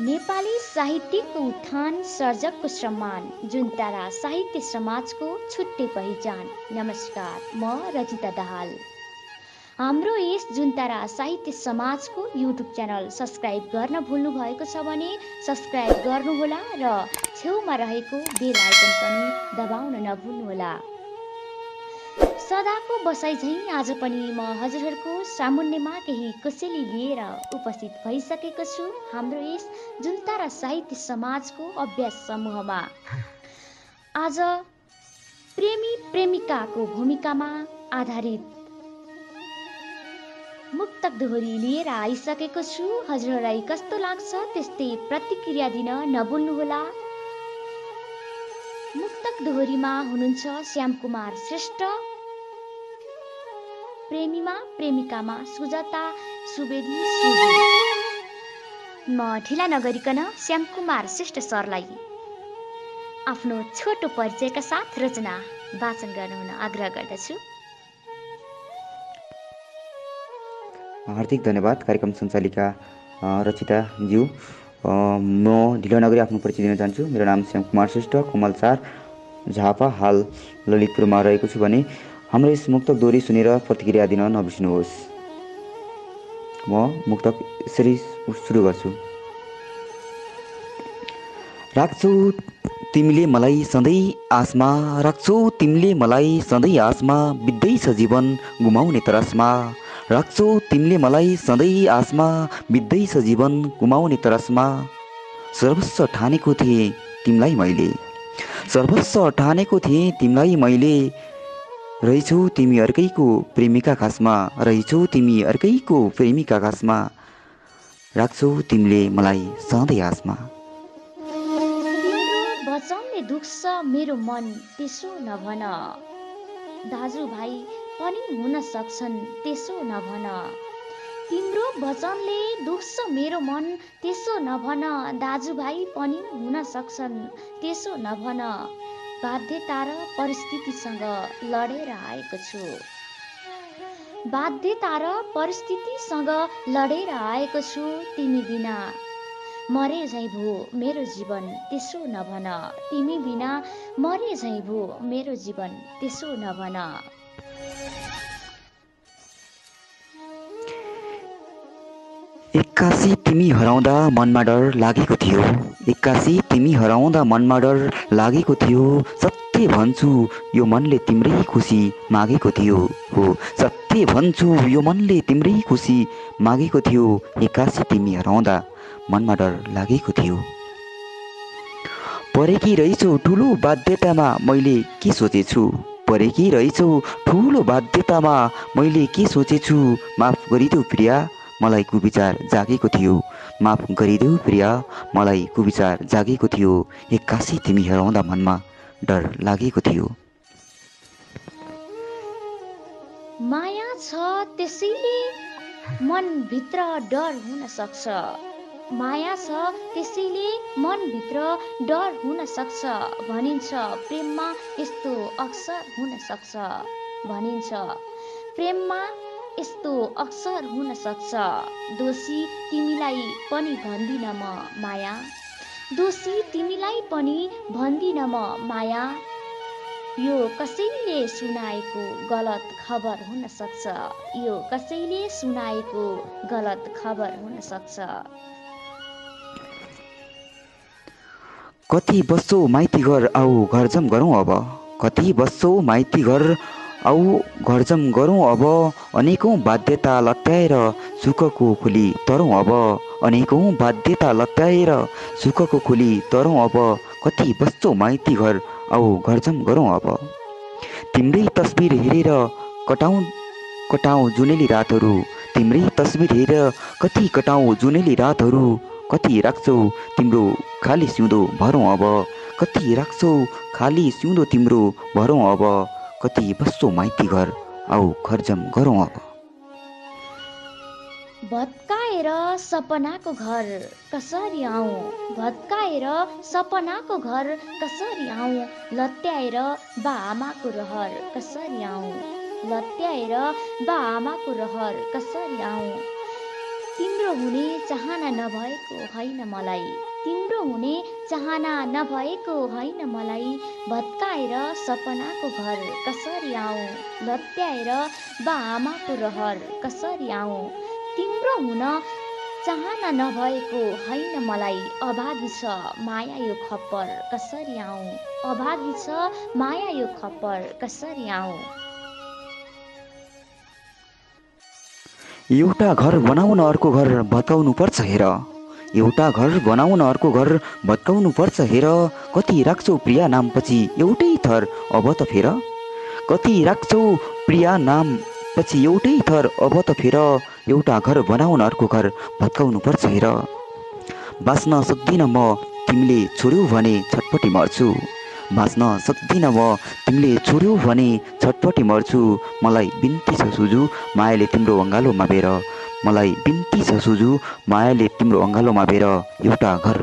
नेपाली साहित्यको उत्थान सर्जकको सम्मान जुनतारा साहित्य समाजको छुट्टै पहिचान। नमस्कार, म रजिता दाहाल। हाम्रो यस जुनतारा साहित्य समाजको युट्युब च्यानल सब्स्क्राइब गर्न भुल्नु भएको छ भने सब्स्क्राइब गर्नुहोला र छेउमा रहेको बेल आइकन पनि दबाउन नभुल्नुहोला। सदाको बसाइ झैँ आज पनि म हजुरहरूको सामुन्नेमा केही कोसेली लिएर उपस्थित भइसकेको छु हाम्रो यस जुनतारा साहित्य समाजको अभ्यास समूहमा। आज प्रेमी प्रेमिकाको भूमिकामा आधारित मुक्तक दोहोरी लिएर आइसकेको छु। हजुरहरूलाई कस्तो लाग्छ त्यस्तै प्रतिक्रिया दिन नभुल्नुहोला। मुक्तक दोहोरीमा हुनुहुन्छ श्यामकुमार श्रेष्ठ, प्रेमीमा प्रेमिकामा सुजाता सुवेदी सुजु। म ढिला नगरिकन श्यामकुमार श्रेष्ठ सरलाई आफ्नो छोटो परिचयका साथ रचना वाचन गर्नुहुन आग्रह गर्दछु। हार्दिक धन्यवाद कार्यक्रम सञ्चालिका रचिता ज्यू। म ढिलो नगरी आफ्नो परिचय दिन चाहन्छु। मेरो नाम श्यामकुमार श्रेष्ठ, कमल 4 झापा, हाल ललितपुरमा रहेको छु भने हाम्रो यस मुक्तक दोहोरी सुनेर प्रतिक्रिया दिन नबिर्सिनुहोस्। म मुक्तक यसरी सुरु गर्छु। राख्छौ तिमीले मलाई सधैँ आसमा, राख्छौ तिमीले मलाई सधैँ आसमा, बित्दैछ जीवन गुमाउने तरसमा। राख्छौ तिमीले मलाई सधैँ आसमा, बित्दैछ जीवन गुमाउने तरसमा। सर्वस्व ठानेको थिएँ तिमीलाई मैले, सर्वस्व ठानेको थिएँ तिमीलाई मैले। रहेछौ तिमी अर्कैको प्रेमिका खासमा, रहेछौ तिमी अर्कैको प्रेमिका खासमा। राख्छौ तिमीले मलाई सधैँ आसमा। तिम्रो वचनले दुख्छ मेरो मन त्यसो नभन, दाजुभाइ पनि हुन सक्छन् त्यसो नभन। तिम्रो वचनले दुख्छ मेरो मन त्यसो नभन, दाजुभाइ पनि हुन सक्छन् त्यसो नभन। बाध्यता र परिस्थितिसँग लडेर आएको छु, बाध्यता र परिस्थितिसँग लडेर आएको छु। तिमी बिना मरे झैँ भो मेरो जीवन त्यसो नभन, तिमी बिना मरे झैँ भो मेरो जीवन त्यसो नभन। एक्कासी तिमी हराउँदा मनमा डर लागेको थियो, एक्कासी तिमी हराउँदा मनमा डर लागेको थियो। सत्य भन्छु यो मनले तिम्रै खुसी मागेको थियो, हो सत्य भन्छु यो मनले तिम्रै खुसी मागेको थियो। एक्कासी तिमी हराउँदा मनमा डर लागेको थियो। परेकी रहेछौ ठुलो बाध्यतामा मैले के सोचेछु, परेकी रहेछौ ठुलो बाध्यतामा मैले के सोचेछु। माफ गरिदेऊ प्रिया मलाई कुविचार जागेको थियो, माफ गरिदेऊ प्रिया मलाई कुविचार जागेको थियो। एक्कासी तिमी हराउँदा मनमा डर लागेको थियो। माया छ त्यसैले मनभित्र डर हुन सक्छ, माया छ त्यसैले मनभित्र डर हुन सक्छ। भनिन्छ प्रेममा यस्तो अक्सर हुन सक्छ, भनिन्छ प्रेममा यस्तो अक्सर हुन सक्छ। दोषी तिमीलाई पनि भन्दिन म माया, दोषी तिमीलाई पनि भन्दिन म माया। यो कसैले सुनाएको गलत खबर हुन सक्छ, यो कसैले सुनाएको गलत खबर हुन सक्छ। कति बस्छौ माइती घर आऊ घरजम गरौँ अब, कति बस्छौ माइती घर आऊ घरजम गरौँ अब। अनेकौँ बाध्यता लत्याएर सुखको खोली तरौँ अब, अनेकौँ बाध्यता लत्याएर सुखको खोली तरौँ अब। कति बस्छौ माइती घर आऊ घरजम गरौँ अब। तिम्रै तस्बिर हेरेर कटाउँ कटाउँ जुनेली रातहरू, तिम्रै तस्बिर हेरेर कति कटाउँ जुनेली रातहरू। कति राख्छौ तिम्रो खाली सिउँदो भरौँ अब, कति राख्छौ खाली सिउँदो तिम्रो भरौँ अब। कति बस्छौ माइती घर आऊ घरजम गरौँ अब। भत्काएर सपनाको घर कसरी आऊँ, भत्काएर सपनाको घर कसरी आऊँ। लत्याएर बा आमाको रहर कसरी आऊँ, लत्याएर बा आमाको रहर कसरी आऊँ। तिम्रो हुने चाहना नभएको होइन मलाई, तिम्रो हुने चाहना नभएको होइन मलाई। भत्काएर सपनाको घर कसरी आऊँ, लत्याएर बा आमाको रहर कसरी आऊँ। तिम्रो हुन चाहना नभएको होइन मलाई। अभागी छ माया यो खप्पर कसरी आऊँ, अभागी छ माया यो खप्पर कसरी आऊँ। एउटा घर बनाउन अर्को घर भत्काउनु पर्छ हेर, एउटा घर बनाउन अर्को घर भत्काउनु पर्छ हेर। कति राख्छौ प्रिया नामपछि एउटै थर अब त फेर, कति राख्छौ प्रिया नामपछि एउटै थर अब त फेर। एउटा घर बनाउन अर्को घर भत्काउनु पर्छ हेर। बाँच्न सक्दिनँ म तिमीले छोड्यौ भने छटपटी मर्छु, बाँच्न सक्दिनँ म तिमीले छोड्यौ भने छटपटी मर्छु। मलाई बिन्ती छ सुझु मायाले तिम्रो अँगालोमा बेर, मलाई बिन्ती छ सुझु मायाले तिम्रो अँगालोमा बेर। एउटा घर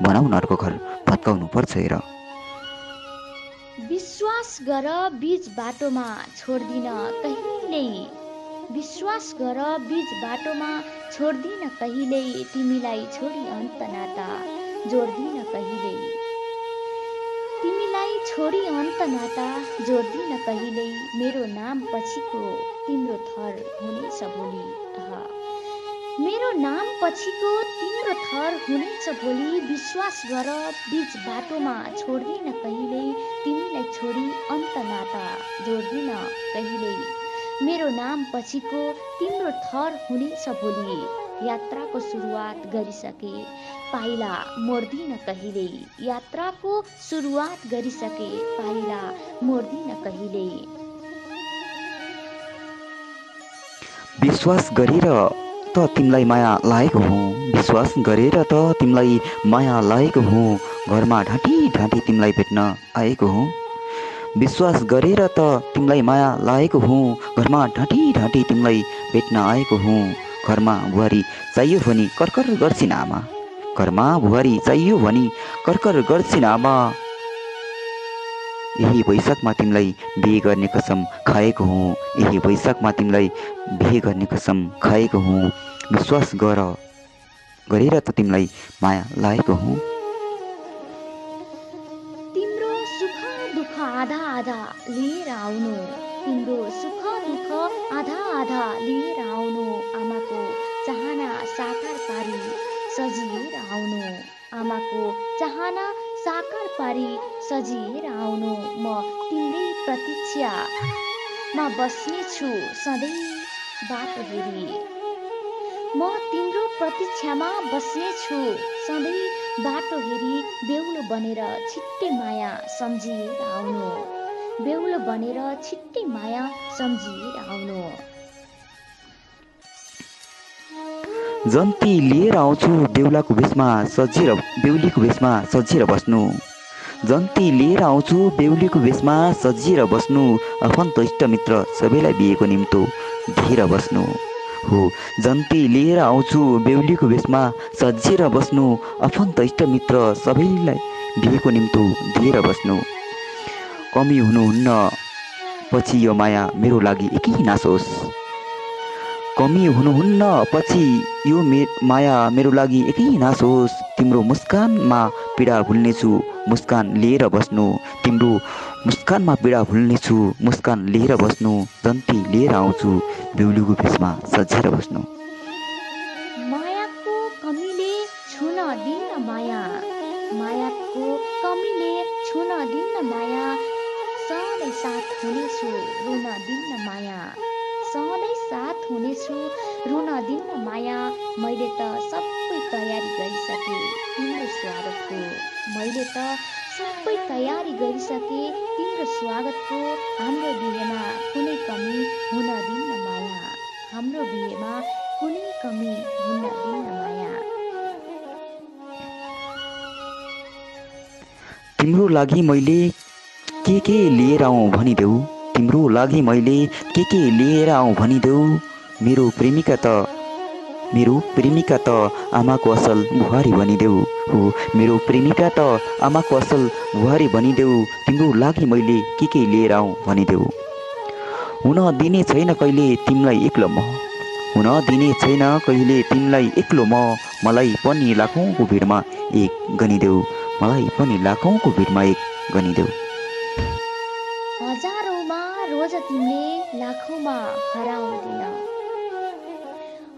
बनाउन अर्को घर भत्काउनु पर्छ हेर। विश्वास गर बीच बाटोमा छोड्दिन कहिल्यै, विश्वास गर बीच बाटोमा छोड्दिन कहिल्यै। तिमीलाई छोडी अन्त नाता जोड्दिन कहिल्यै, तिमीलाई छोडी अन्त नाता जोड्दिन कहिल्यै। मेरो नाम पछिको तिम्रो थर हुनेछ भोलि, मेरो नाम पछिको तिम्रो थर हुनेछ भोलि। विश्वास गर बीच बाटोमा छोड्दिन कहिल्यै, तिमीलाई छोडी अन्त नाता जोड्दिन कहिल्यै। मेरो नाम पछिको तिम्रो थर हुनेछ भोलि। यात्राको सुरुवात गरिसके पाइला मोड्दिन कहिल्यै, यात्राको सुरुवात गरिसके पाइला मोड्दिन कहिल्यै। विश्वास गरेर त तिमीलाई माया लागेको हुँ, विश्वास गरेर त तिमीलाई माया लागेको हुँ। घरमा ढाँटी ढाँटी तिमीलाई भेट्न आएको हुँ, विश्वास गरेर त तिमीलाई माया लागेको हुँ। घरमा ढाँटी ढाँटी तिमीलाई भेट्न आएको हुँ। घरमा बुहारी चाहियो भनी कर्कर गर्छिन् आमा, घरमा बुहारी चाहियो भनी कर्कर गर्छिन् आमा। यही वैशाखमा तिमीलाई बिहे गर्ने कसम खाएको हुँ, यही वैशाखमा तिमीलाई बिहे गर्ने कसम खाएको हुँ। विश्वास गरेर त तिमीलाई माया लागेको हुँ। तिम्रो सुख दुःख आधा आधा लिएर आउनु, तिम्रो सुख दुःख आधा आधा लिएर आउनु। आमाको चाहना साकार पारी सजिएर आउनु, आमाको चाहना साकार पारी सजिएर आउनु। म तिम्रै प्रतीक्षामा बस्नेछु सधैँ बाटो हेरी, म तिम्रो प्रतीक्षामा बस्नेछु सधैँ बाटो हेरी। बेहुलो बनेर छिट्टै माया सम्झिएर आउनु, बेहुलो बनेर छिट्टै माया सम्झिएर आउनु। जन्ती लिएर आउँछु बेहुलाको भेषमा सजिएर, बेहुलीको भेषमा सजिएर बस्नु, जन्ती लिएर आउँछु बेहुलीको भेषमा सजिएर बस्नु। आफन्त इष्टमित्र सबैलाई बिहेको निम्तो दिएर बस्नु हो, जन्ती लिएर आउँछु बेहुलीको भेषमा सजिएर बस्नु। आफन्त इष्टमित्र सबैलाई बिहेको निम्तो दिएर बस्नु। कमी हुनुहुन्न पछि यो माया मेरो लागि एकै नासोस्, कमी हुनुहुन्न पछि यो माया मेरो लागि एकै नासोस्। तिम्रो मुस्कानमा पीडा भुल्नेछु मुस्कान लिएर बस्नु, तिम्रो मुस्कानमा पीडा भुल्नेछु मुस्कान लिएर बस्नु। जन्ती लिएर आउँछु बेहुलीको भेषमा सजिएर बस्नु। मायाको कमीले छुन दिन्न माया, मायाको कमीले छुन दिन्न माया। सधैँ साथ हुनेछु रुन दिन्न माया, सधैँ साथ हुनेछु रुन दिन्न माया। मैले त सबै तयारी गरिसके तिम्रो स्वागतको, मैले त सबै तयारी गरिसके तिम्रो स्वागतको। हाम्रो बिहेमा कुनै कमी हुन दिन्न माया, हाम्रो बिहेमा कुनै कमी हुन दिन्न माया। तिम्रो लागि मैले के लिएर आउँ भनिदेऊ, तिम्रो लागि मैले के लिएर आउँ भनिदेऊ। मेरो प्रेमिका त आमाको असल बुहारी भनिदेऊ हो, मेरो प्रेमिका त आमाको असल बुहारी भनिदेऊ। तिम्रो लागि मैले के लिएर आउँ भनिदेऊ। हुन दिने छैन कहिले तिमीलाई एक्लो म, हुन दिने छैन कहिले तिमीलाई एक्लो मलाई पनि लाखौँको भिडमा एक गनिदेऊ, मलाई पनि लाखौँको भिडमा एक गनिदेऊ। हजारौँमा रोज तिमीले लाखौँमा हराउँदिन,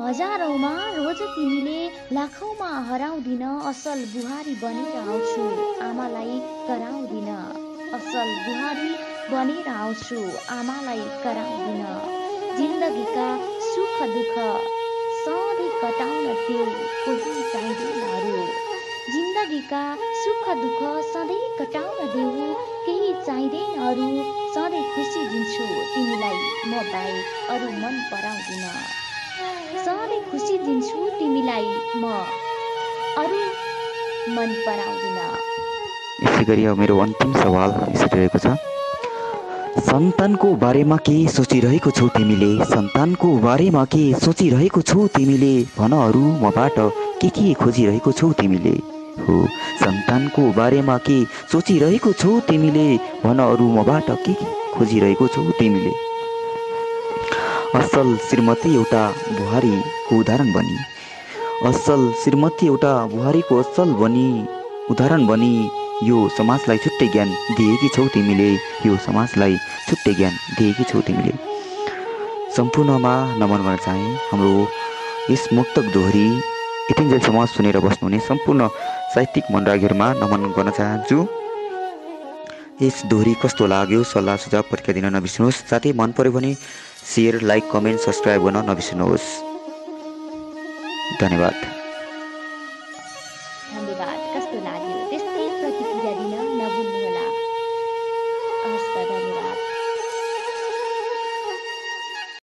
हजारौँमा रोज तिमीले लाखौँमा हराउँदिन, असल बुहारी बनेर आउँछु आमालाई कराउँदिन, असल बुहारी बनेर आउँछु आमालाई कराउँदिन। जिन्दगीका सुख दुःख सधैँ कटाउन देऊ कोही चाहिँदैन अरू, जिन्दगीका सुख दुःख सधैँ कटाउन देऊ केही चाहिँदैन अरू, सधैँ खुसी दिन्छु तिमीलाई म बाहेक अरू मन पराउँदिन, सधैँ खुसी दिन्छु तिमीलाई म अरू मन पराउँदिन। यसै गरी अब मेरो अन्तिम सवाल यसरी रहेको छ, सन्तानको बारेमा के सोचिरहेको छौ तिमीले, सन्तानको बारेमा के सोचिरहेको छौ तिमीले, भन अरू मबाट के खोजिरहेको छौ तिमीले, हो सन्तानको बारेमा के सोचिरहेको छौ तिमीले, भन अरू मबाट के खोजिरहेको छौ तिमीले। असल श्रीमती एउटा बुहारीको उदाहरण बनी, असल श्रीमती एउटा बुहारीको असल बनी उदाहरण बनी, यो समाजलाई छुट्टै ज्ञान दिएकी छौ तिमीले, यो समाजलाई छुट्टै ज्ञान दिएकी छौ तिमीले। सम्पूर्णमा नमन गर्न चाहे हाम्रो यस मुक्तक दोहोरी यतिन्जेलसम्म सुनेर बस्नुहुने सम्पूर्ण साहित्यिक मनरागीहरूमा नमन गर्न चाहन्छु। यस दोहोरी कस्तो लाग्यो सल्लाह सुझाव प्रतिक्रिया दिन नबिर्सिनुहोस्, साथै मन पर्यो भने सेयर लाइक कमेन्ट सब्सक्राइब गर्न नबिर्सिनुहोस्। धन्यवाद।